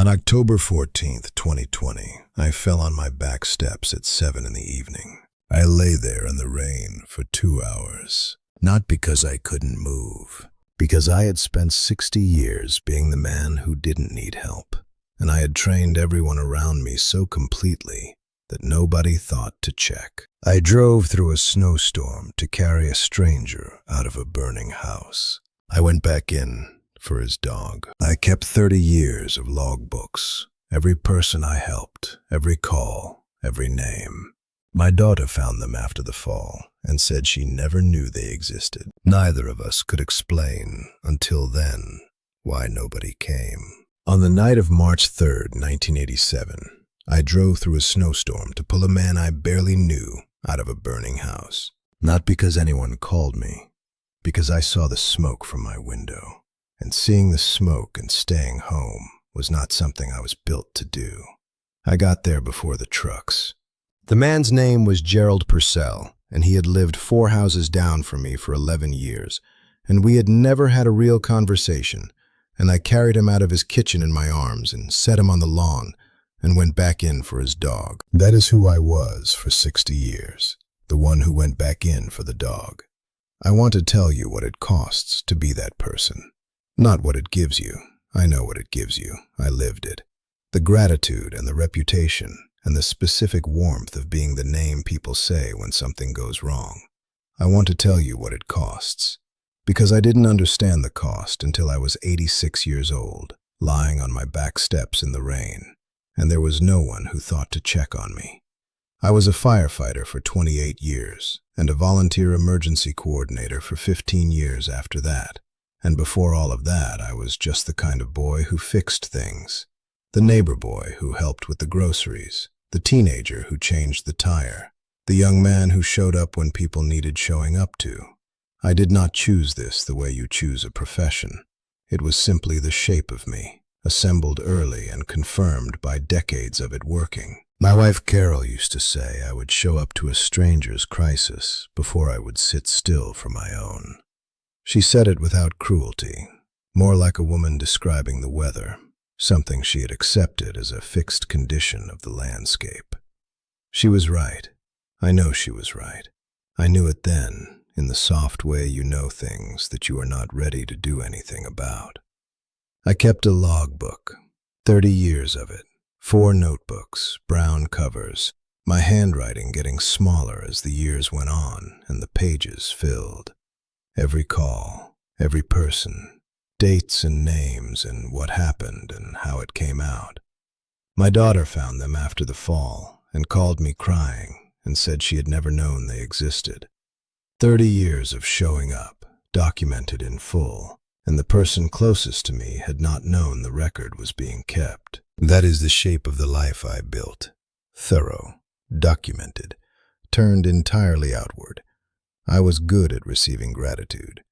On October 14th, 2020, I fell on my back steps at 7 in the evening. I lay there in the rain for 2 hours. Not because I couldn't move, because I had spent 60 years being the man who didn't need help, and I had trained everyone around me so completely that nobody thought to check. I drove through a snowstorm to carry a stranger out of a burning house. I went back in for his dog. I kept 30 years of logbooks, every person I helped, every call, every name. My daughter found them after the fall and said she never knew they existed. Neither of us could explain, until then, why nobody came. On the night of March 3rd, 1987, I drove through a snowstorm to pull a man I barely knew out of a burning house. Not because anyone called me, because I saw the smoke from my window. And seeing the smoke and staying home was not something I was built to do. I got there before the trucks. The man's name was Gerald Purcell, and he had lived 4 houses down from me for 11 years, and we had never had a real conversation, and I carried him out of his kitchen in my arms and set him on the lawn and went back in for his dog. That is who I was for 60 years, the one who went back in for the dog. I want to tell you what it costs to be that person. Not what it gives you. I know what it gives you. I lived it. The gratitude and the reputation and the specific warmth of being the name people say when something goes wrong. I want to tell you what it costs, because I didn't understand the cost until I was 86 years old, lying on my back steps in the rain, and there was no one who thought to check on me. I was a firefighter for 28 years and a volunteer emergency coordinator for 15 years after that. And before all of that, I was just the kind of boy who fixed things. The neighbor boy who helped with the groceries, the teenager who changed the tire, the young man who showed up when people needed showing up to. I did not choose this the way you choose a profession. It was simply the shape of me, assembled early and confirmed by decades of it working. My wife Carol used to say I would show up to a stranger's crisis before I would sit still for my own. She said it without cruelty, more like a woman describing the weather, something she had accepted as a fixed condition of the landscape. She was right. I know she was right. I knew it then, in the soft way you know things that you are not ready to do anything about. I kept a logbook, 30 years of it, 4 notebooks, brown covers, my handwriting getting smaller as the years went on and the pages filled. Every call, every person, dates and names and what happened and how it came out. My daughter found them after the fall and called me crying and said she had never known they existed. 30 years of showing up, documented in full, and the person closest to me had not known the record was being kept. That is the shape of the life I built. Thorough, documented, turned entirely outward. I was good at receiving gratitude.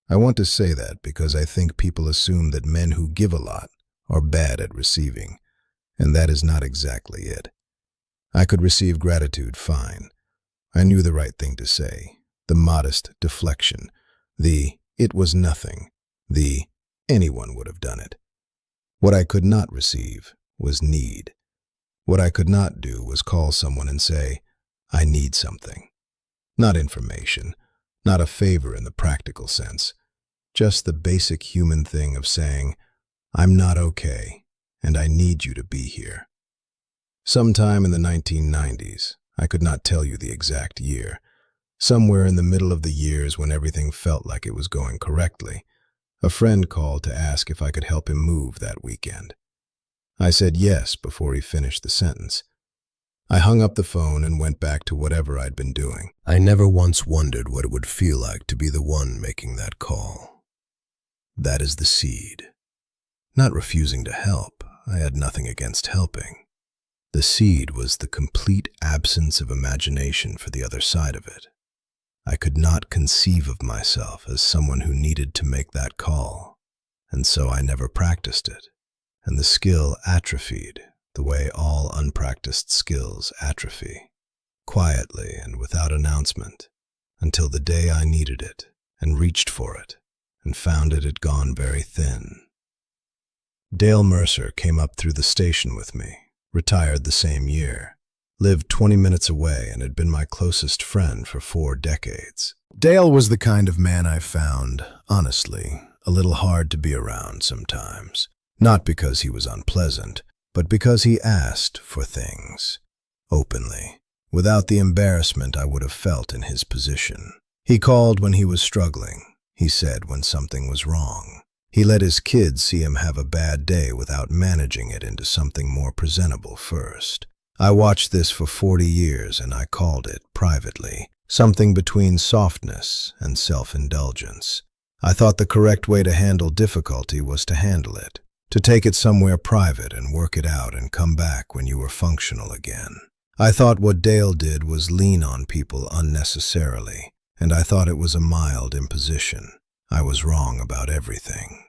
I want to say that because I think people assume that men who give a lot are bad at receiving, and that is not exactly it. I could receive gratitude fine. I knew the right thing to say, the modest deflection, the "it was nothing," the "anyone would have done it." What I could not receive was need. What I could not do was call someone and say, "I need something." Not information, not a favor in the practical sense, just the basic human thing of saying, "I'm not okay, and I need you to be here." Sometime in the 1990s, I could not tell you the exact year, somewhere in the middle of the years when everything felt like it was going correctly, a friend called to ask if I could help him move that weekend. I said yes before he finished the sentence. I hung up the phone and went back to whatever I'd been doing. I never once wondered what it would feel like to be the one making that call. That is the seed. Not refusing to help, I had nothing against helping. The seed was the complete absence of imagination for the other side of it. I could not conceive of myself as someone who needed to make that call, and so I never practiced it, and the skill atrophied the way all unpracticed skills atrophy, quietly and without announcement, until the day I needed it and reached for it and found it had gone very thin. Dale Mercer came up through the station with me, retired the same year, lived 20 minutes away, and had been my closest friend for 4 decades. Dale was the kind of man I found, honestly, a little hard to be around sometimes. Not because he was unpleasant, but because he asked for things, openly, without the embarrassment I would have felt in his position. He called when he was struggling. He said when something was wrong. He let his kids see him have a bad day without managing it into something more presentable first. I watched this for 40 years, and I called it, privately, something between softness and self-indulgence. I thought the correct way to handle difficulty was to handle it, to take it somewhere private and work it out and come back when you were functional again. I thought what Dale did was lean on people unnecessarily, and I thought it was a mild imposition. I was wrong about everything.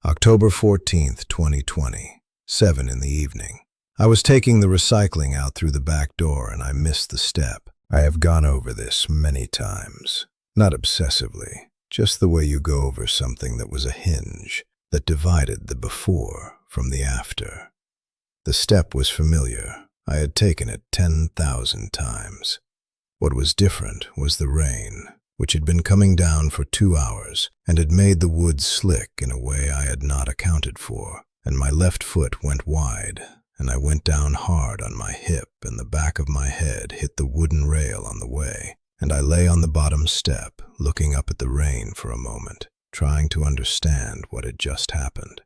October 14th, 2020, 7 in the evening. I was taking the recycling out through the back door and I missed the step. I have gone over this many times. Not obsessively, just the way you go over something that was a hinge that divided the before from the after. The step was familiar. I had taken it 10,000 times. What was different was the rain, which had been coming down for 2 hours and had made the woods slick in a way I had not accounted for, and my left foot went wide, and I went down hard on my hip, and the back of my head hit the wooden rail on the way, and I lay on the bottom step, looking up at the rain for a moment, trying to understand what had just happened.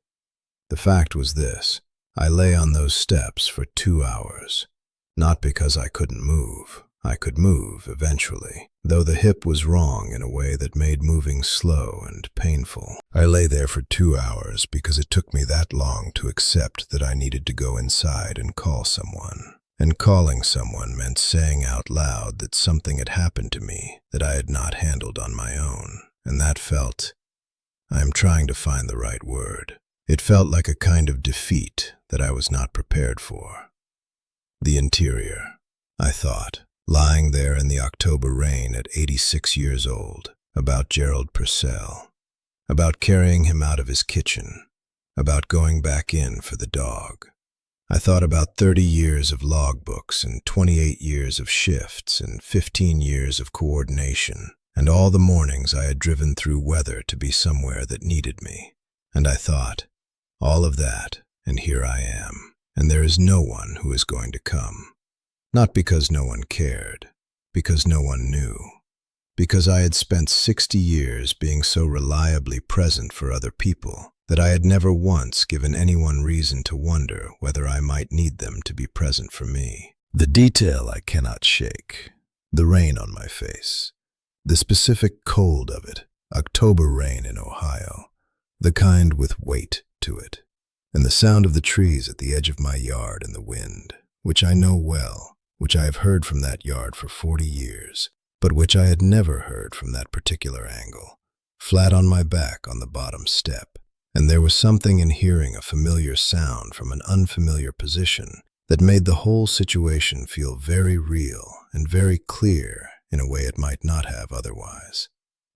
The fact was this: I lay on those steps for 2 hours, not because I couldn't move. I could move eventually, though the hip was wrong in a way that made moving slow and painful. I lay there for 2 hours because it took me that long to accept that I needed to go inside and call someone. And calling someone meant saying out loud that something had happened to me that I had not handled on my own. And that felt, I am trying to find the right word. It felt like a kind of defeat that I was not prepared for. The interior, I thought, lying there in the October rain at 86 years old, about Gerald Purcell, about carrying him out of his kitchen, about going back in for the dog. I thought about 30 years of logbooks and 28 years of shifts and 15 years of coordination, and all the mornings I had driven through weather to be somewhere that needed me. And I thought, all of that, and here I am, and there is no one who is going to come. Not because no one cared, because no one knew, because I had spent 60 years being so reliably present for other people that I had never once given anyone reason to wonder whether I might need them to be present for me. The detail I cannot shake, the rain on my face, the specific cold of it, October rain in Ohio, the kind with weight to it, and the sound of the trees at the edge of my yard in the wind, which I know well, which I have heard from that yard for 40 years, but which I had never heard from that particular angle, flat on my back on the bottom step. And there was something in hearing a familiar sound from an unfamiliar position that made the whole situation feel very real and very clear in a way it might not have otherwise.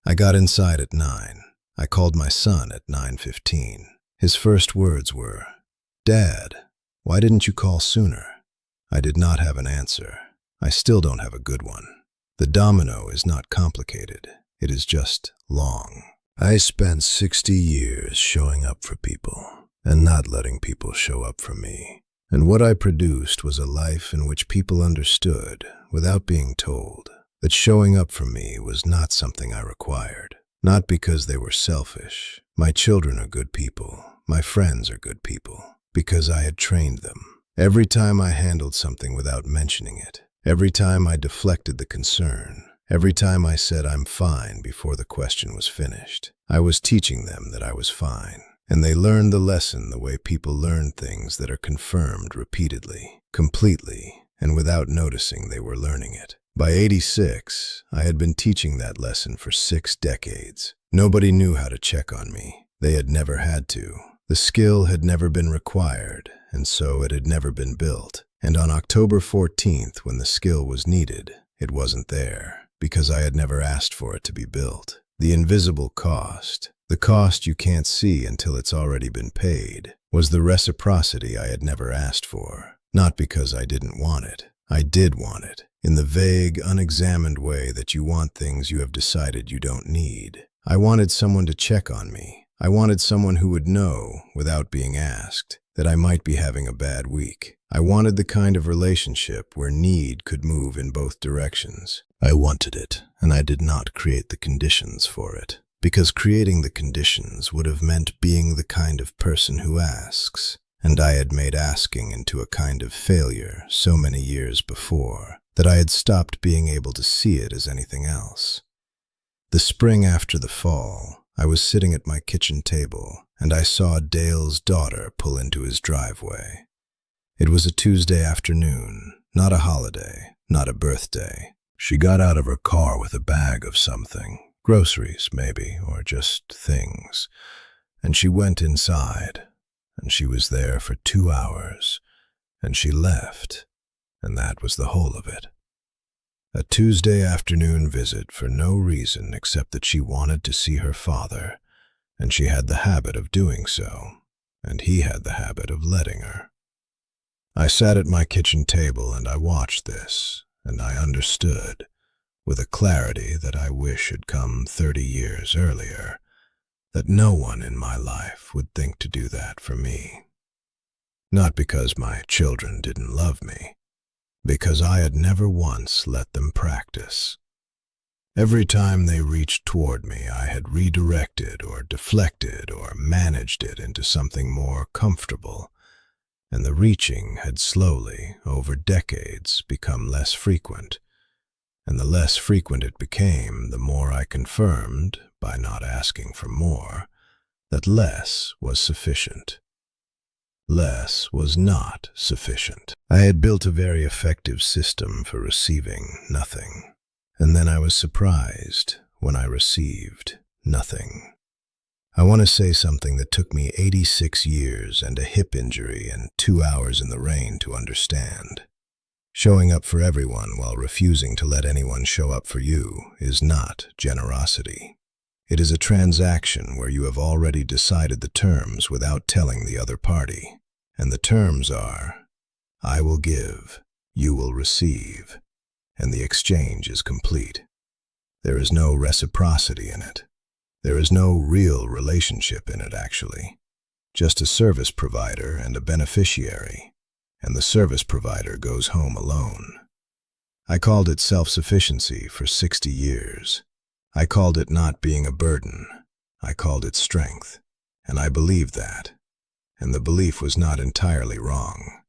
I got inside at 9. I called my son at 9:15. His first words were, "Dad, why didn't you call sooner?" I did not have an answer. I still don't have a good one. The domino is not complicated. It is just long. I spent 60 years showing up for people and not letting people show up for me. And what I produced was a life in which people understood, without being told, that showing up for me was not something I required. Not because they were selfish. My children are good people. My friends are good people. Because I had trained them. Every time I handled something without mentioning it, every time I deflected the concern, every time I said I'm fine before the question was finished, I was teaching them that I was fine. And they learned the lesson the way people learn things that are confirmed repeatedly, completely, and without noticing they were learning it. By 86, I had been teaching that lesson for 6 decades. Nobody knew how to check on me. They had never had to. The skill had never been required, and so it had never been built. And on October 14th, when the skill was needed, it wasn't there, because I had never asked for it to be built. The invisible cost, The cost you can't see until it's already been paid was the reciprocity I had never asked for. Not because I didn't want it. I did want it, in the vague, unexamined way that you want things you have decided you don't need. I wanted someone to check on me. I wanted someone who would know, without being asked, that I might be having a bad week. I wanted the kind of relationship where need could move in both directions. I wanted it, and I did not create the conditions for it. Because creating the conditions would have meant being the kind of person who asks. And I had made asking into a kind of failure so many years before that I had stopped being able to see it as anything else. The spring after the fall, I was sitting at my kitchen table, and I saw Dale's daughter pull into his driveway. It was a Tuesday afternoon, not a holiday, not a birthday. She got out of her car with a bag of something, groceries maybe, or just things, and she went inside. And she was there for 2 hours, and she left, and that was the whole of it. A Tuesday afternoon visit for no reason except that she wanted to see her father, and she had the habit of doing so, and he had the habit of letting her. I sat at my kitchen table and I watched this, and I understood, with a clarity that I wish had come 30 years earlier, that no one in my life would think to do that for me. Not because my children didn't love me, because I had never once let them practice. Every time they reached toward me, I had redirected or deflected or managed it into something more comfortable, and the reaching had slowly, over decades, become less frequent. And the less frequent it became, the more I confirmed, by not asking for more, that less was sufficient. Less was not sufficient. I had built a very effective system for receiving nothing, and then I was surprised when I received nothing. I want to say something that took me 86 years and a hip injury and 2 hours in the rain to understand. Showing up for everyone while refusing to let anyone show up for you is not generosity. It is a transaction where you have already decided the terms without telling the other party. And the terms are, I will give, you will receive, and the exchange is complete. There is no reciprocity in it. There is no real relationship in it, actually. Just a service provider and a beneficiary. And the service provider goes home alone. I called it self-sufficiency for 60 years. I called it not being a burden. I called it strength. And I believed that. And the belief was not entirely wrong.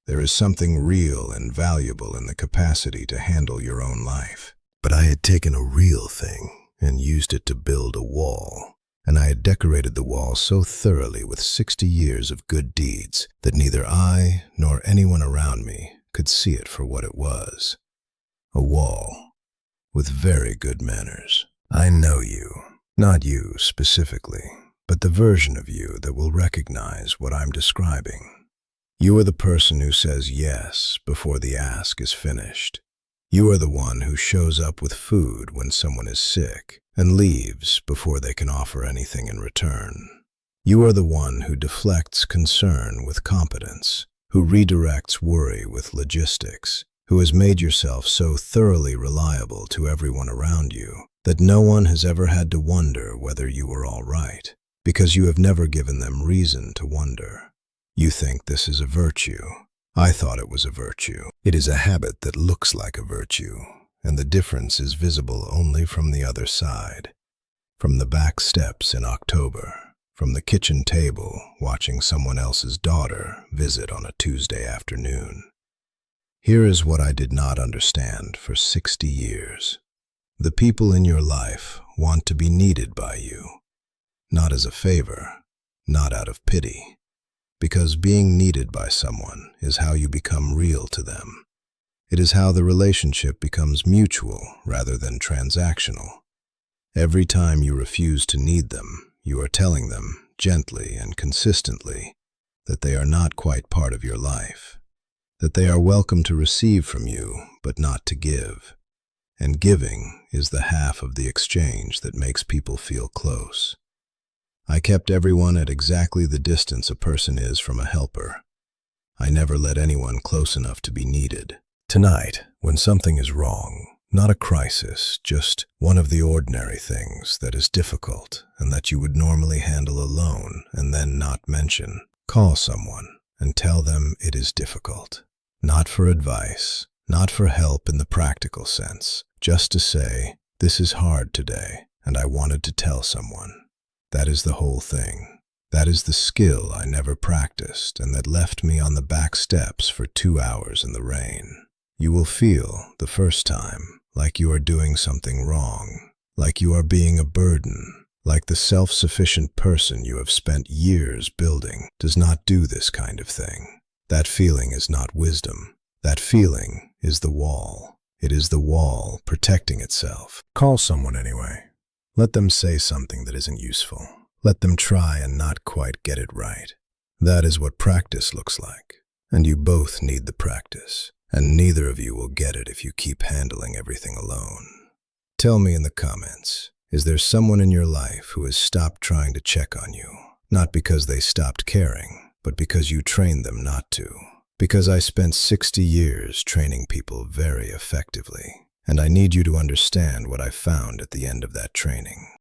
There is something real and valuable in the capacity to handle your own life. But I had taken a real thing and used it to build a wall. And I had decorated the wall so thoroughly with 60 years of good deeds that neither I nor anyone around me could see it for what it was. A wall with very good manners. I know you, not you specifically, but the version of you that will recognize what I'm describing. You are the person who says yes before the ask is finished. You are the one who shows up with food when someone is sick and leaves before they can offer anything in return. You are the one who deflects concern with competence, who redirects worry with logistics, who has made yourself so thoroughly reliable to everyone around you that no one has ever had to wonder whether you were all right, because you have never given them reason to wonder. You think this is a virtue. I thought it was a virtue. It is a habit that looks like a virtue, and the difference is visible only from the other side. From the back steps in October, from the kitchen table watching someone else's daughter visit on a Tuesday afternoon. Here is what I did not understand for 60 years. The people in your life want to be needed by you, not as a favor, not out of pity. Because being needed by someone is how you become real to them. It is how the relationship becomes mutual rather than transactional. Every time you refuse to need them, you are telling them, gently and consistently, that they are not quite part of your life, that they are welcome to receive from you, but not to give. And giving is the half of the exchange that makes people feel close. I kept everyone at exactly the distance a person is from a helper. I never let anyone close enough to be needed. Tonight, when something is wrong, not a crisis, just one of the ordinary things that is difficult and that you would normally handle alone and then not mention, call someone and tell them it is difficult. Not for advice, not for help in the practical sense, just to say, this is hard today, and I wanted to tell someone. That is the whole thing. That is the skill I never practiced and that left me on the back steps for 2 hours in the rain. You will feel, the first time, like you are doing something wrong, like you are being a burden, like the self-sufficient person you have spent years building does not do this kind of thing. That feeling is not wisdom. That feeling is the wall. It is the wall protecting itself. Call someone anyway. Let them say something that isn't useful. Let them try and not quite get it right. That is what practice looks like. And you both need the practice. And neither of you will get it if you keep handling everything alone. Tell me in the comments, is there someone in your life who has stopped trying to check on you? Not because they stopped caring, but because you trained them not to. Because I spent 60 years training people very effectively. And I need you to understand what I found at the end of that training.